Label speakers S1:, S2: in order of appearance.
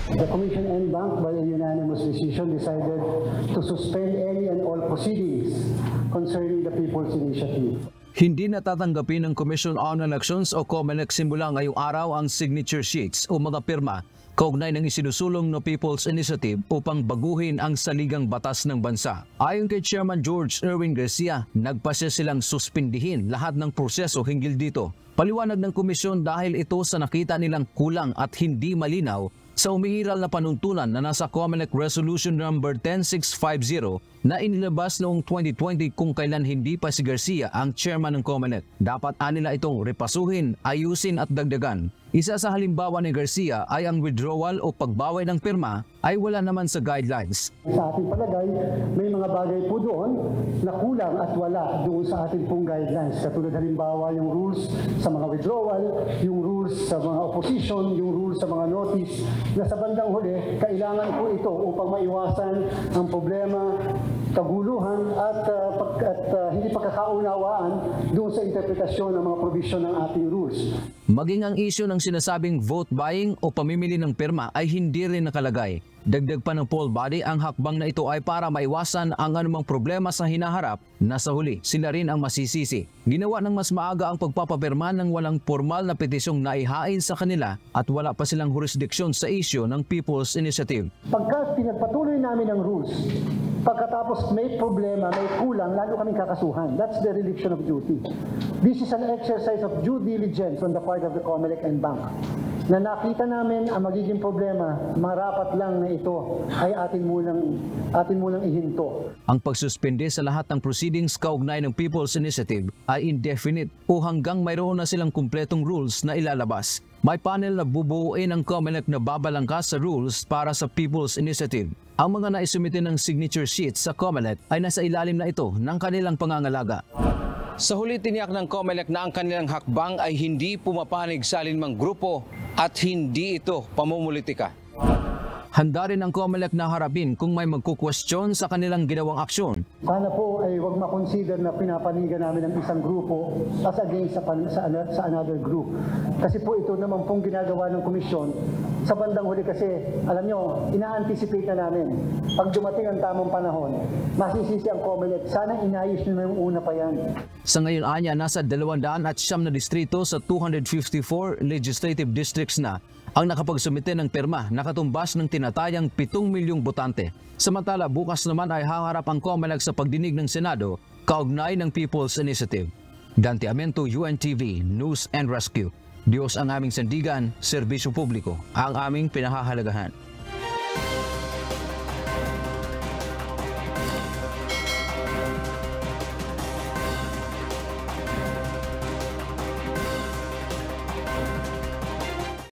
S1: The Commission and Bank, by a unanimous decision, decided to suspend any and all proceedings concerning the People's Initiative.
S2: Hindi natatanggapin ng Commission on Elections o COMELEC simula ngayong araw ang signature sheets o mga pirma kaugnay ng isinusulong na People's Initiative upang baguhin ang saligang batas ng bansa. Ayon kay Chairman George Erwin Garcia, nagpasya silang suspindihin lahat ng proseso hinggil dito. Paliwanag ng komisyon dahil ito sa nakita nilang kulang at hindi malinaw sa umiiral na panuntunan na nasa COMELEC Resolution number 10650 na inilabas noong 2020 kung kailan hindi pa si Garcia ang chairman ng COMELEC. Dapat anila itong repasuhin, ayusin at dagdagan. Isa sa halimbawa ni Garcia ay ang withdrawal o pagbaway ng pirma ay wala naman sa guidelines.
S1: Sa ating palagay, may mga bagay po doon na kulang at wala doon sa ating pong guidelines. Katulad halimbawa yung rules sa mga withdrawal, yung rules sa mga opposition, yung rules sa mga notice, na sa bandang huli, kailangan po ito upang maiwasan ang problema, kaguluhan at hindi pagkakaunawaan doon sa interpretasyon ng mga provision ng ating rules.
S2: Maging ang isyu ng sinasabing vote buying o pamimili ng pirma ay hindi rin nakalagay. Dagdag pa ng poll body, ang hakbang na ito ay para maiwasan ang anumang problema sa hinaharap na sa huli sila rin ang masisisi. Ginawa ng mas maaga ang pagpapapirma ng walang formal na petisyong naihain sa kanila at wala pa silang jurisdiksyon sa isyu ng People's Initiative.
S1: Pagka pinagpatuloy namin ang rules, pagkatapos may problema, may kulang, lalo kaming kakasuhan. That's the religion of duty. This is an exercise of due diligence on the part of the COMELEC and Bank. Na nakita namin ang magiging problema, marapat lang na ito ay atin munang ihinto.
S2: Ang pagsuspende sa lahat ng proceedings kaugnay ng People's Initiative ay indefinite o hanggang mayroon na silang kumpletong rules na ilalabas. May panel na bubuuin ang COMELEC na babalangkas sa rules para sa People's Initiative. Ang mga naisumite ng signature sheets sa COMELEC ay nasa ilalim na ito ng kanilang pangangalaga. Sa huli, tiniyak ng COMELEC na ang kanilang hakbang ay hindi pumapanig sa alinmang grupo at hindi ito pamumulitika. Handa rin ang COMELEC na harapin kung may magkukwestiyon sa kanilang ginawang aksyon.
S1: Sana po ay huwag makonsider na pinapanigan namin ang isang grupo as against sa another group. Kasi po ito naman pong ginagawa ng komisyon sa bandang huli kasi, alam nyo, ina-anticipate na namin. Pag dumating ang tamang panahon, masisisi ang COMELEC. Sana inayos nyo na yung una pa yan.
S2: Sa ngayon anya, nasa 209 na distrito sa 254 legislative districts na ang nakapagsumite ng pirma na katumbas ng tinatayang 7 milyong botante. Samantala, bukas naman ay haharap ang COMELEC sa pagdinig ng Senado kaugnay ng People's Initiative. Dante Amento, UNTV, News and Rescue. Diyos ang aming sandigan, serbisyo publiko ang aming pinahahalagahan.